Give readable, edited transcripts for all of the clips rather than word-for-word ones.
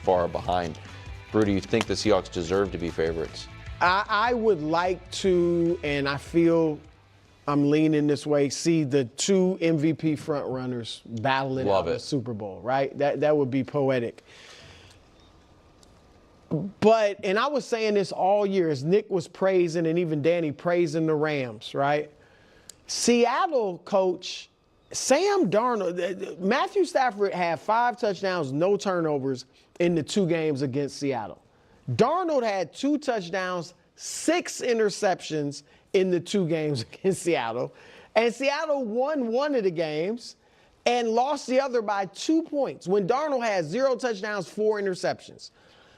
far behind. Brew, do you think the Seahawks deserve to be favorites? I would like to, and I feel I'm leaning this way, see the two MVP front runners battle it out in the Super Bowl, right? That would be poetic. But, and I was saying this all year as Nick was praising and even Danny praising the Rams, right? Seattle coach Sam Darnold, Matthew Stafford had 5 touchdowns, no turnovers in the 2 games against Seattle. Darnold had 2 touchdowns, 6 interceptions in the 2 games against Seattle. And Seattle won 1 of the games and lost the other by 2 points when Darnold had 0 touchdowns, 4 interceptions.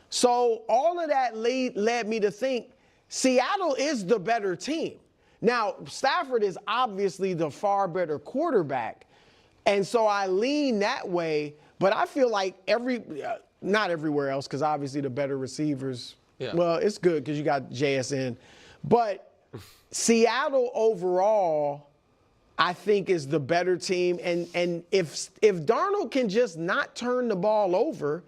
So all of that led me to think Seattle is the better team. Now, Stafford is obviously the far better quarterback, and so I lean that way, but I feel like not everywhere else, because obviously the better receivers, well, it's good because you got JSN, but Seattle overall, I think, is the better team, and if Darnold can just not turn the ball over,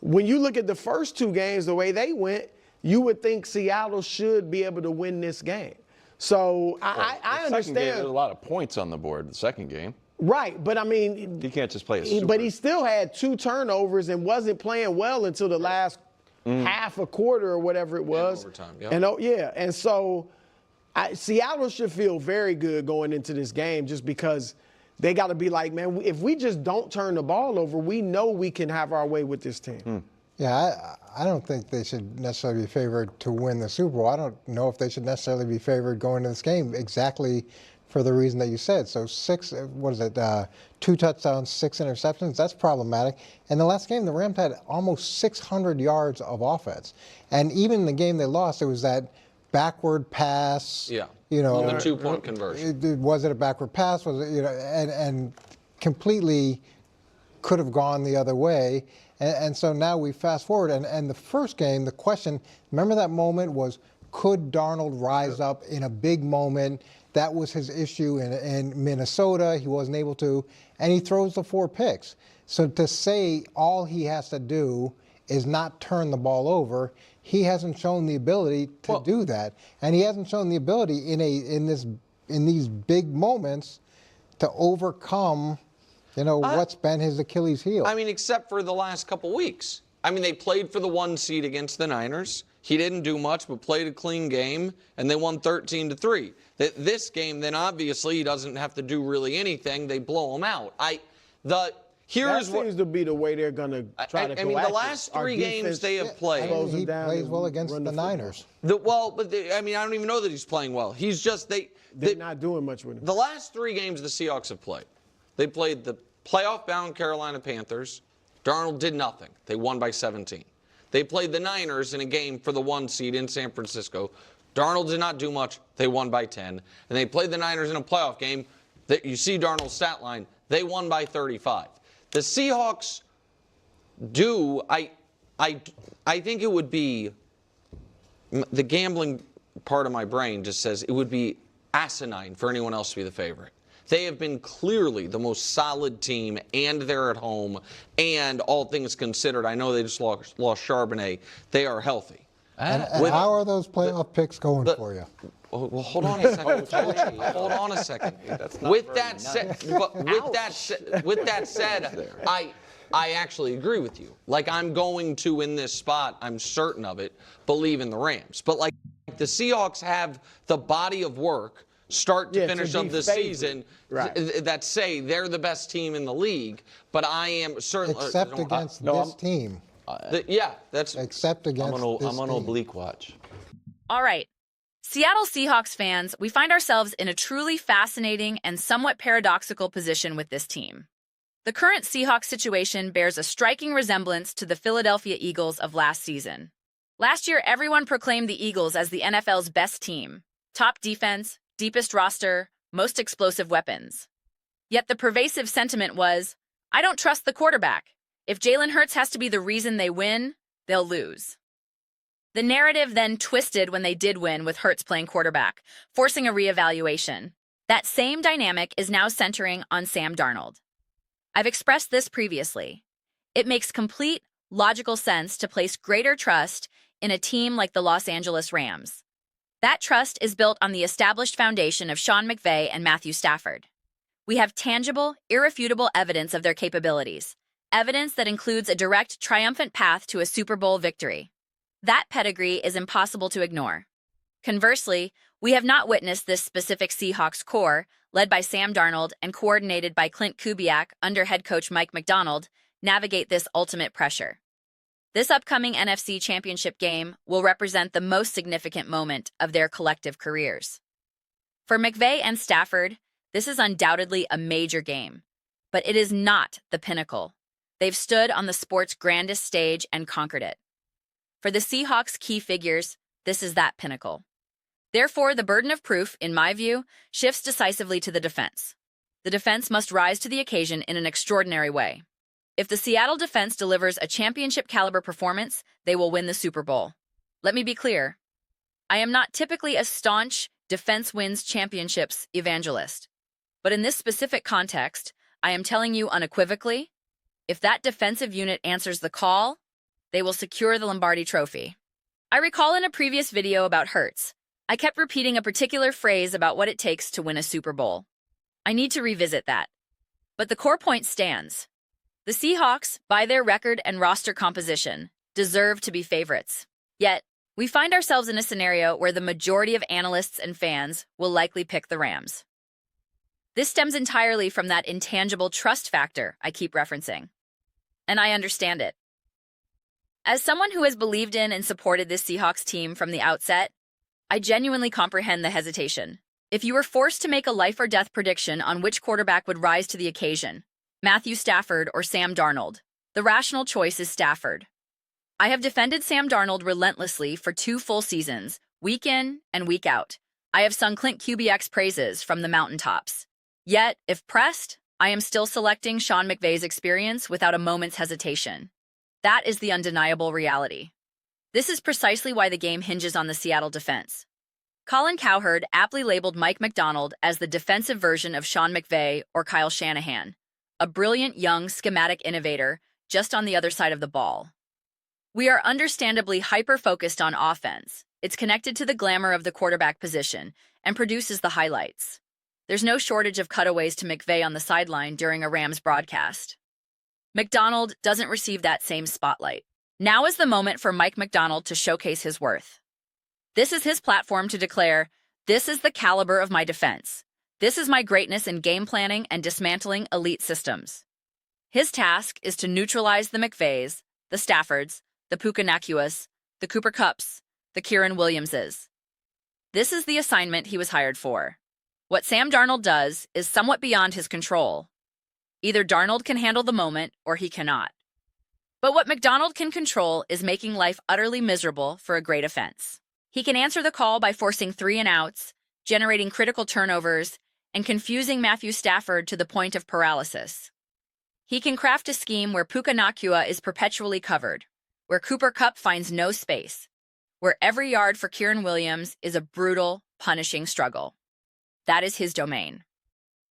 when you look at the first 2 games, the way they went, you would think Seattle should be able to win this game. So I understand. There's a lot of points on the board the second game. Right, but I mean, you can't just play a super. But he still had 2 turnovers and wasn't playing well until the last half a quarter or whatever it was. And overtime, and so Seattle should feel very good going into this game, just because they got to be like, man, if we just don't turn the ball over, we know we can have our way with this team. Yeah, I don't think they should necessarily be favored to win the Super Bowl. I don't know if they should necessarily be favored going into this game, exactly for the reason that you said. So 2 touchdowns, 6 interceptions, that's problematic. And the last game, the Rams had almost 600 yards of offense. And even in the game they lost, it was that backward pass. Yeah, the 2-point conversion. Was it a backward pass? Was it, and completely could have gone the other way. And so now we fast forward, and the first game, the question, remember that moment was, could Darnold rise up in a big moment? That was his issue in Minnesota. He wasn't able to, and he throws the 4 picks. So to say all he has to do is not turn the ball over, he hasn't shown the ability to do that, and he hasn't shown the ability in these big moments to overcome. What's been his Achilles heel? I mean, except for the last couple weeks. I mean, they played for the 1 seed against the Niners. He didn't do much, but played a clean game, and they won 13-3. This game, then obviously he doesn't have to do really anything. They blow him out. That seems to be the way they're going to try to go. I mean, the last 3 games they have played. He plays well against the Niners. I don't even know that he's playing well. He's just they're not doing much with him. The last 3 games the Seahawks have played, they played the playoff-bound Carolina Panthers. Darnold did nothing. They won by 17. They played the Niners in a game for the 1 seed in San Francisco. Darnold did not do much. They won by 10. And they played the Niners in a playoff game. That you see Darnold's stat line. They won by 35. The Seahawks do. I think it would be, the gambling part of my brain just says it would be asinine for anyone else to be the favorite. They have been clearly the most solid team, and they're at home, and all things considered, I know they just lost Charbonnet. They are healthy. And how are those playoff picks going for you? Well, hold on a second. Hold on a second. With that said, I actually agree with you. Like, I'm going to, in this spot, I'm certain of it, believe in the Rams. But, like, the Seahawks have the body of work start to finish of the season that say they're the best team in the league, but I am certainly except against this team. That's except against I'm on oblique watch. All right, Seattle Seahawks fans, we find ourselves in a truly fascinating and somewhat paradoxical position with this team. The current Seahawks situation bears a striking resemblance to the Philadelphia Eagles of last season. Last year, everyone proclaimed the Eagles as the NFL's best team, top defense, deepest roster, most explosive weapons. Yet the pervasive sentiment was, I don't trust the quarterback. If Jalen Hurts has to be the reason they win, they'll lose. The narrative then twisted when they did win with Hurts playing quarterback, forcing a reevaluation. That same dynamic is now centering on Sam Darnold. I've expressed this previously. It makes complete, logical sense to place greater trust in a team like the Los Angeles Rams. That trust is built on the established foundation of Sean McVay and Matthew Stafford. We have tangible, irrefutable evidence of their capabilities, evidence that includes a direct, triumphant path to a Super Bowl victory. That pedigree is impossible to ignore. Conversely, we have not witnessed this specific Seahawks core, led by Sam Darnold and coordinated by Clint Kubiak under head coach Mike Macdonald, navigate this ultimate pressure. This upcoming NFC Championship game will represent the most significant moment of their collective careers. For McVay and Stafford, this is undoubtedly a major game, but it is not the pinnacle. They've stood on the sport's grandest stage and conquered it. For the Seahawks' key figures, this is that pinnacle. Therefore, the burden of proof, in my view, shifts decisively to the defense. The defense must rise to the occasion in an extraordinary way. If the Seattle defense delivers a championship-caliber performance, they will win the Super Bowl. Let me be clear. I am not typically a staunch defense wins championships evangelist. But in this specific context, I am telling you unequivocally, if that defensive unit answers the call, they will secure the Lombardi Trophy. I recall in a previous video about Hurts, I kept repeating a particular phrase about what it takes to win a Super Bowl. I need to revisit that. But the core point stands. The Seahawks, by their record and roster composition, deserve to be favorites. Yet, we find ourselves in a scenario where the majority of analysts and fans will likely pick the Rams. This stems entirely from that intangible trust factor I keep referencing. And I understand it. As someone who has believed in and supported this Seahawks team from the outset, I genuinely comprehend the hesitation. If you were forced to make a life-or-death prediction on which quarterback would rise to the occasion, Matthew Stafford or Sam Darnold, the rational choice is Stafford. I have defended Sam Darnold relentlessly for 2 full seasons, week in and week out. I have sung Clint Kubiak's praises from the mountaintops. Yet, if pressed, I am still selecting Sean McVay's experience without a moment's hesitation. That is the undeniable reality. This is precisely why the game hinges on the Seattle defense. Colin Cowherd aptly labeled Mike Macdonald as the defensive version of Sean McVay or Kyle Shanahan, a brilliant young schematic innovator just on the other side of the ball. We are understandably hyper-focused on offense. It's connected to the glamour of the quarterback position and produces the highlights. There's no shortage of cutaways to McVay on the sideline during a Rams broadcast. Macdonald doesn't receive that same spotlight. Now is the moment for Mike Macdonald to showcase his worth. This is his platform to declare, this is the caliber of my defense. This is my greatness in game planning and dismantling elite systems. His task is to neutralize the McVays, the Staffords, the Puka Nacuas, the Cooper Kupps, the Kieran Williamses. This is the assignment he was hired for. What Sam Darnold does is somewhat beyond his control. Either Darnold can handle the moment or he cannot. But what Macdonald can control is making life utterly miserable for a great offense. He can answer the call by forcing 3-and-outs, generating critical turnovers, and confusing Matthew Stafford to the point of paralysis. He can craft a scheme where Puka Nacua is perpetually covered, where Cooper Kupp finds no space, where every yard for Kieran Williams is a brutal, punishing struggle. That is his domain.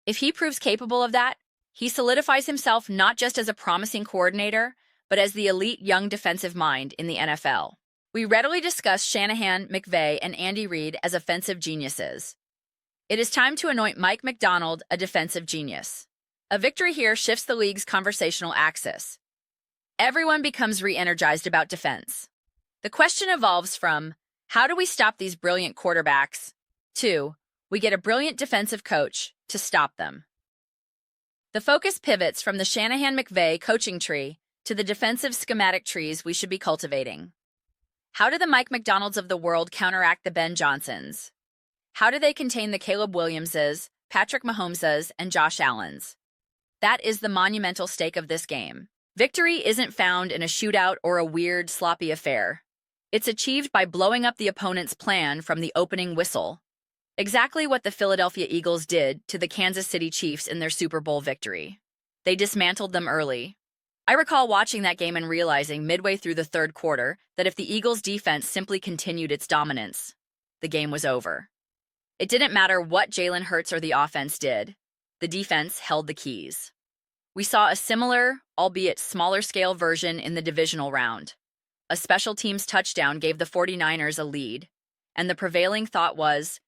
If he proves capable of that, he solidifies himself not just as a promising coordinator, but as the elite young defensive mind in the NFL. We readily discuss Shanahan, McVay, and Andy Reid as offensive geniuses. It is time to anoint Mike Macdonald a defensive genius. A victory here shifts the league's conversational axis. Everyone becomes re-energized about defense. The question evolves from, how do we stop these brilliant quarterbacks, to, we get a brilliant defensive coach to stop them. The focus pivots from the Shanahan-McVay coaching tree to the defensive schematic trees we should be cultivating. How do the Mike Macdonalds of the world counteract the Ben Johnsons? How do they contain the Caleb Williamses, Patrick Mahomeses, and Josh Allens? That is the monumental stake of this game. Victory isn't found in a shootout or a weird, sloppy affair. It's achieved by blowing up the opponent's plan from the opening whistle. Exactly what the Philadelphia Eagles did to the Kansas City Chiefs in their Super Bowl victory. They dismantled them early. I recall watching that game and realizing midway through the third quarter that if the Eagles' defense simply continued its dominance, the game was over. It didn't matter what Jalen Hurts or the offense did. The defense held the keys. We saw a similar, albeit smaller scale version in the divisional round. A special teams touchdown gave the 49ers a lead, and the prevailing thought was,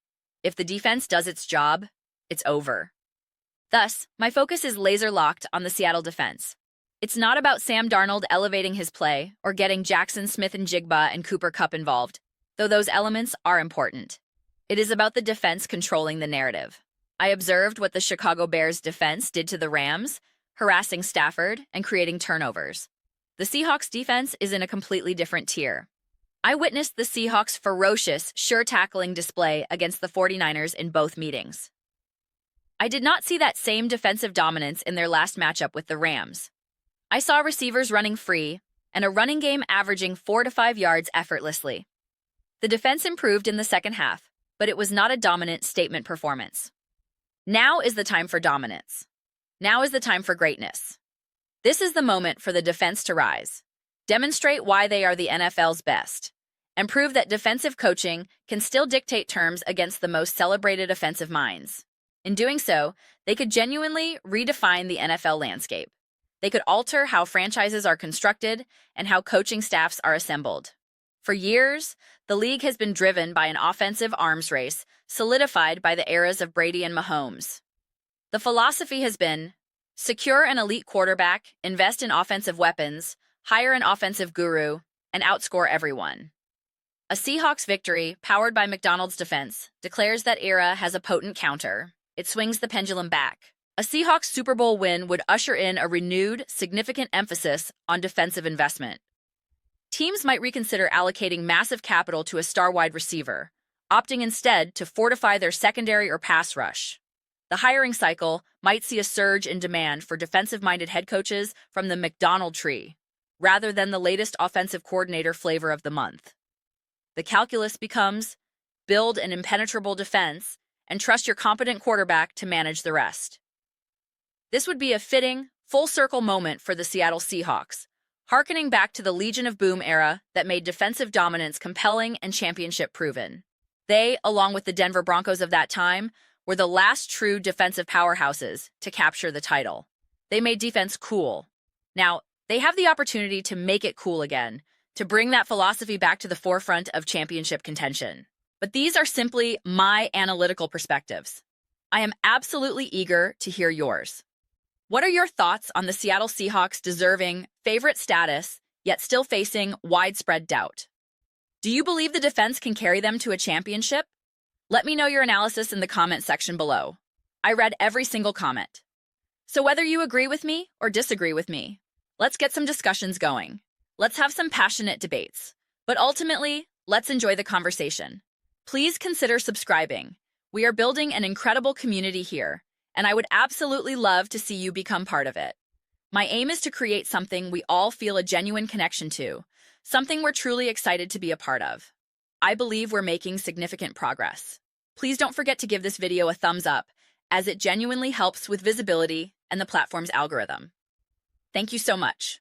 if the defense does its job, it's over. Thus, my focus is laser-locked on the Seattle defense. It's not about Sam Darnold elevating his play or getting Jackson Smith-Njigba and Cooper Kupp involved, though those elements are important. It is about the defense controlling the narrative. I observed what the Chicago Bears defense did to the Rams, harassing Stafford and creating turnovers. The Seahawks defense is in a completely different tier. I witnessed the Seahawks' ferocious, sure-tackling display against the 49ers in both meetings. I did not see that same defensive dominance in their last matchup with the Rams. I saw receivers running free and a running game averaging 4 to 5 yards effortlessly. The defense improved in the second half, but it was not a dominant statement performance. Now is the time for dominance. Now is the time for greatness. This is the moment for the defense to rise, demonstrate why they are the NFL's best, and prove that defensive coaching can still dictate terms against the most celebrated offensive minds. In doing so, they could genuinely redefine the NFL landscape. They could alter how franchises are constructed and how coaching staffs are assembled. For years, the league has been driven by an offensive arms race solidified by the eras of Brady and Mahomes. The philosophy has been, secure an elite quarterback, invest in offensive weapons, hire an offensive guru, and outscore everyone. A Seahawks victory, powered by McDonald's defense, declares that era has a potent counter. It swings the pendulum back. A Seahawks Super Bowl win would usher in a renewed, significant emphasis on defensive investment. Teams might reconsider allocating massive capital to a star wide receiver, opting instead to fortify their secondary or pass rush. The hiring cycle might see a surge in demand for defensive-minded head coaches from the McDonald tree, rather than the latest offensive coordinator flavor of the month. The calculus becomes, build an impenetrable defense and trust your competent quarterback to manage the rest. This would be a fitting, full-circle moment for the Seattle Seahawks, hearkening back to the Legion of Boom era that made defensive dominance compelling and championship-proven. They, along with the Denver Broncos of that time, were the last true defensive powerhouses to capture the title. They made defense cool. Now, they have the opportunity to make it cool again, to bring that philosophy back to the forefront of championship contention. But these are simply my analytical perspectives. I am absolutely eager to hear yours. What are your thoughts on the Seattle Seahawks deserving favorite status, yet still facing widespread doubt? Do you believe the defense can carry them to a championship? Let me know your analysis in the comment section below. I read every single comment. So whether you agree with me or disagree with me, let's get some discussions going. Let's have some passionate debates. But ultimately, let's enjoy the conversation. Please consider subscribing. We are building an incredible community here, and I would absolutely love to see you become part of it. My aim is to create something we all feel a genuine connection to, something we're truly excited to be a part of. I believe we're making significant progress. Please don't forget to give this video a thumbs up, as it genuinely helps with visibility and the platform's algorithm. Thank you so much.